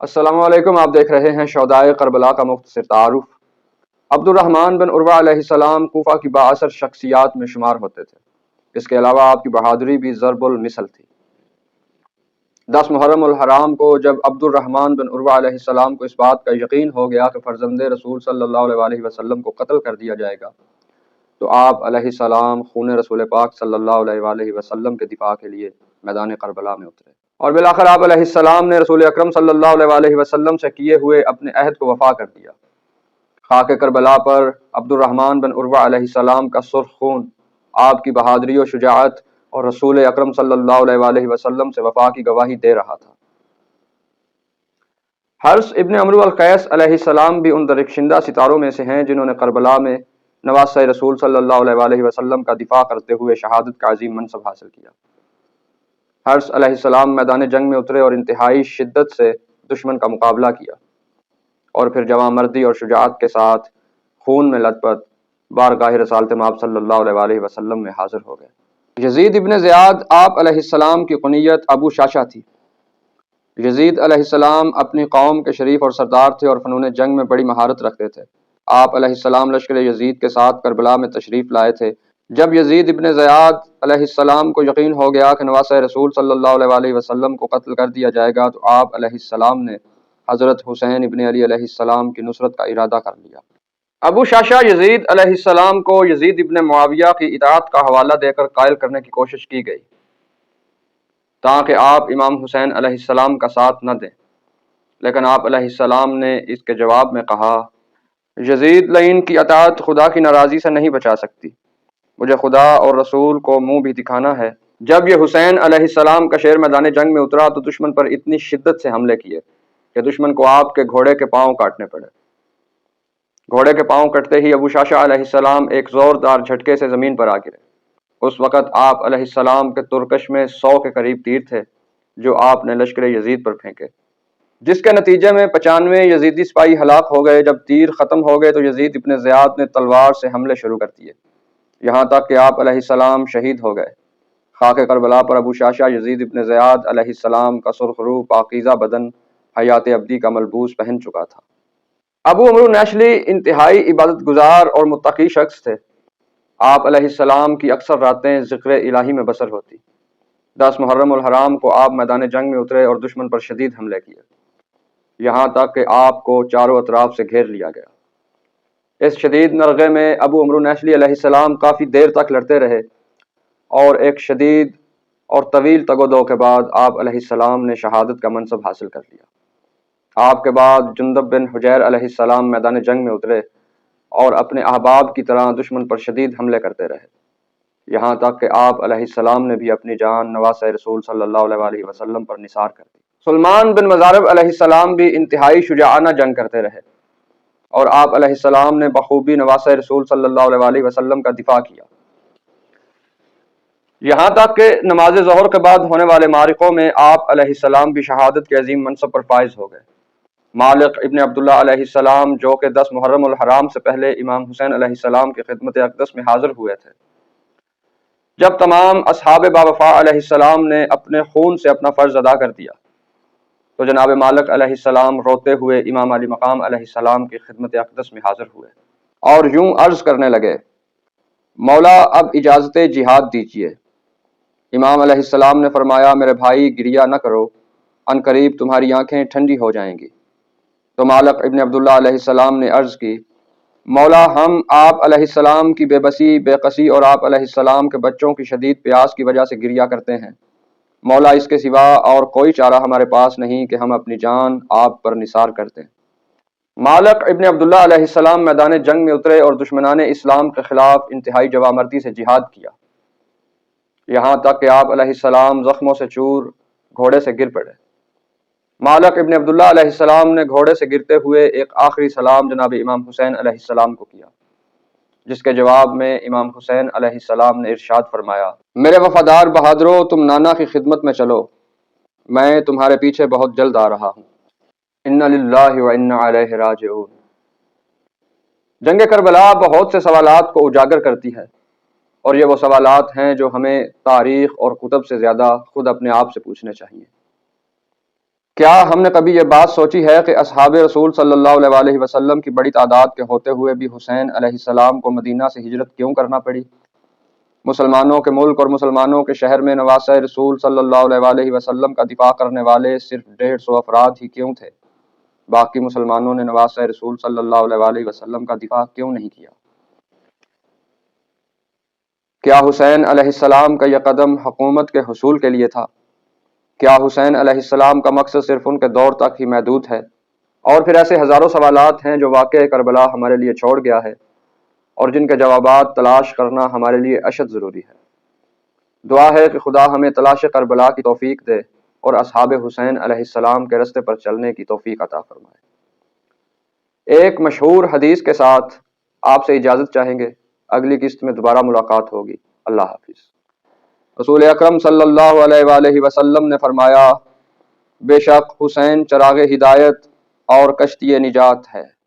السلام علیکم، آپ دیکھ رہے ہیں شہدائے کربلا کا مختصر تعارف۔ عبد الرحمن بن عروہ علیہ السلام کوفہ کی بااثر شخصیات میں شمار ہوتے تھے۔ اس کے علاوہ آپ کی بہادری بھی ضرب المثل تھی۔ 10 محرم الحرام کو جب عبد الرحمن بن عروہ علیہ السلام کو اس بات کا یقین ہو گیا کہ فرزند رسول صلی اللہ علیہ وسلم کو قتل کر دیا جائے گا، تو آپ علیہ السلام خون رسول پاک صلی اللہ علیہ وسلم کے دفاع کے لیے میدان کربلا میں اترے، اور بالآخر آپ علیہ السلام نے رسول اکرم صلی اللہ علیہ وسلم سے کیے ہوئے اپنے عہد کو وفا کر دیا۔ خاک کربلا پر عبد الرحمن بن عروہ علیہ السلام کا سرخ خون آپ کی بہادری و شجاعت اور رسول اکرم صلی اللہ علیہ وسلم سے وفا کی گواہی دے رہا تھا۔ حرث ابن عمرو القیس علیہ السلام بھی ان درخشندہ ستاروں میں سے ہیں جنہوں نے کربلا میں نواسہ رسول صلی اللہ علیہ وسلم کا دفاع کرتے ہوئے شہادت کا عظیم منصب حاصل کیا۔ حرث علیہ السلام میدان جنگ میں اترے اور انتہائی شدت سے دشمن کا مقابلہ کیا، اور پھر جواں مردی اور شجاعت کے ساتھ خون میں لت پت بارگاہ رسالت مآب صلی اللہ علیہ وسلم میں حاضر ہو گئے۔ یزید ابن زیاد آپ علیہ السلام کی کنیت ابو شاشا تھی۔ یزید علیہ السلام اپنی قوم کے شریف اور سردار تھے اور فنون جنگ میں بڑی مہارت رکھتے تھے۔ آپ علیہ السلام لشکر یزید کے ساتھ کربلا میں تشریف لائے تھے۔ جب یزید ابن زیاد علیہ السلام کو یقین ہو گیا کہ نواسہ رسول صلی اللہ علیہ وسلم کو قتل کر دیا جائے گا، تو آپ علیہ السلام نے حضرت حسین ابن علی علیہ السلام کی نصرت کا ارادہ کر لیا۔ ابو شاشا یزید علیہ السلام کو یزید ابن معاویہ کی اطاعت کا حوالہ دے کر قائل کرنے کی کوشش کی گئی تاکہ آپ امام حسین علیہ السلام کا ساتھ نہ دیں، لیکن آپ علیہ السلام نے اس کے جواب میں کہا، یزید لعین کی اطاعت خدا کی ناراضی سے نہیں بچا سکتی، مجھے خدا اور رسول کو منہ بھی دکھانا ہے۔ جب یہ حسین علیہ السلام کا شیر میدان جنگ میں اترا تو دشمن پر اتنی شدت سے حملے کیے کہ دشمن کو آپ کے گھوڑے کے پاؤں کاٹنے پڑے۔ گھوڑے کے پاؤں کٹتے ہی ابو شاشا علیہ السلام ایک زوردار جھٹکے سے زمین پر آ گرے۔ اس وقت آپ علیہ السلام کے ترکش میں 100 کے قریب تیر تھے جو آپ نے لشکر یزید پر پھینکے، جس کے نتیجے میں 95 یزیدی سپاہی ہلاک ہو گئے۔ جب تیر ختم ہو گئے تو یزید ابن زیاد نے تلوار سے حملے شروع کر دیے، یہاں تک کہ آپ علیہ السلام شہید ہو گئے۔ خاک کربلا پر ابو شاشا یزید ابن زیاد علیہ السلام کا سرخ روح پاکیزہ بدن حیات ابدی کا ملبوس پہن چکا تھا۔ ابو عمرو نیشلی انتہائی عبادت گزار اور متقی شخص تھے۔ آپ علیہ السلام کی اکثر راتیں ذکر الہی میں بسر ہوتی۔ 10 محرم الحرام کو آپ میدان جنگ میں اترے اور دشمن پر شدید حملے کیے، یہاں تک کہ آپ کو چاروں اطراف سے گھیر لیا گیا۔ اس شدید نرغے میں ابو عمرو نیشلی علیہ السلام کافی دیر تک لڑتے رہے، اور ایک شدید اور طویل تگ و دو کے بعد آپ علیہ السلام نے شہادت کا منصب حاصل کر لیا۔ آپ کے بعد جندب بن حجیر علیہ السلام میدان جنگ میں اترے اور اپنے احباب کی طرح دشمن پر شدید حملے کرتے رہے، یہاں تک کہ آپ علیہ السلام نے بھی اپنی جان نواسہ رسول صلی اللہ علیہ وسلم پر نثار کر دی۔ سلمان بن مزارب علیہ السلام بھی انتہائی شجاعانہ جنگ کرتے رہے، اور آپ علیہ السلام نے بخوبی نواسہ رسول صلی اللہ علیہ وسلم کا دفاع کیا، یہاں تک کہ نماز ظہر کے بعد ہونے والے معرکوں میں آپ علیہ السلام بھی شہادت کے عظیم منصب پر فائز ہو گئے۔ مالک ابن عبداللہ علیہ السلام جو کہ 10 محرم الحرام سے پہلے امام حسین علیہ السلام کی خدمت اقدس میں حاضر ہوئے تھے، جب تمام اصحاب باوفا علیہ السلام نے اپنے خون سے اپنا فرض ادا کر دیا تو جناب مالک علیہ السلام روتے ہوئے امام علی مقام علیہ السلام کی خدمت اقدس میں حاضر ہوئے اور یوں عرض کرنے لگے، مولا اب اجازت جہاد دیجیے۔ امام علیہ السلام نے فرمایا، میرے بھائی گریہ نہ کرو، ان قریب تمہاری آنکھیں ٹھنڈی ہو جائیں گی۔ تو مالک ابن عبداللہ علیہ السلام نے عرض کی، مولا ہم آپ علیہ السلام کی بے بسی بے قسی اور آپ علیہ السلام کے بچوں کی شدید پیاس کی وجہ سے گریہ کرتے ہیں، مولا اس کے سوا اور کوئی چارہ ہمارے پاس نہیں کہ ہم اپنی جان آپ پر نثار کر دیں۔ مالک ابن عبداللہ علیہ السلام میدان جنگ میں اترے اور دشمنان اسلام کے خلاف انتہائی جوامردی سے جہاد کیا، یہاں تک کہ آپ علیہ السلام زخموں سے چور گھوڑے سے گر پڑے۔ مالک ابن عبداللہ علیہ السلام نے گھوڑے سے گرتے ہوئے ایک آخری سلام جناب امام حسین علیہ السلام کو کیا، جس کے جواب میں امام حسین علیہ السلام نے ارشاد فرمایا، میرے وفادار بہادروں، تم نانا کی خدمت میں چلو، میں تمہارے پیچھے بہت جلد آ رہا ہوں۔ انا للہ و انا الیہ راجعون۔ جنگ کربلا بہت سے سوالات کو اجاگر کرتی ہے، اور یہ وہ سوالات ہیں جو ہمیں تاریخ اور کتب سے زیادہ خود اپنے آپ سے پوچھنے چاہیے۔ کیا ہم نے کبھی یہ بات سوچی ہے کہ اصحاب رسول صلی اللہ علیہ وسلم کی بڑی تعداد کے ہوتے ہوئے بھی حسین علیہ السلام کو مدینہ سے ہجرت کیوں کرنا پڑی؟ مسلمانوں کے ملک اور مسلمانوں کے شہر میں نواسہ رسول صلی اللہ علیہ وسلم کا دفاع کرنے والے صرف 150 افراد ہی کیوں تھے؟ باقی مسلمانوں نے نواسہ رسول صلی اللہ علیہ وسلم کا دفاع کیوں نہیں کیا؟ کیا حسین علیہ السلام کا یہ قدم حکومت کے حصول کے لیے تھا؟ کیا حسین علیہ السلام کا مقصد صرف ان کے دور تک ہی محدود ہے؟ اور پھر ایسے ہزاروں سوالات ہیں جو واقعہ کربلا ہمارے لیے چھوڑ گیا ہے اور جن کے جوابات تلاش کرنا ہمارے لیے اشد ضروری ہے۔ دعا ہے کہ خدا ہمیں تلاش کربلا کی توفیق دے اور اصحاب حسین علیہ السلام کے رستے پر چلنے کی توفیق عطا فرمائے۔ ایک مشہور حدیث کے ساتھ آپ سے اجازت چاہیں گے، اگلی قسط میں دوبارہ ملاقات ہوگی۔ اللہ حافظ۔ رسول اکرم صلی اللہ علیہ وآلہ وسلم نے فرمایا، بے شک حسین چراغ ہدایت اور کشتی نجات ہے۔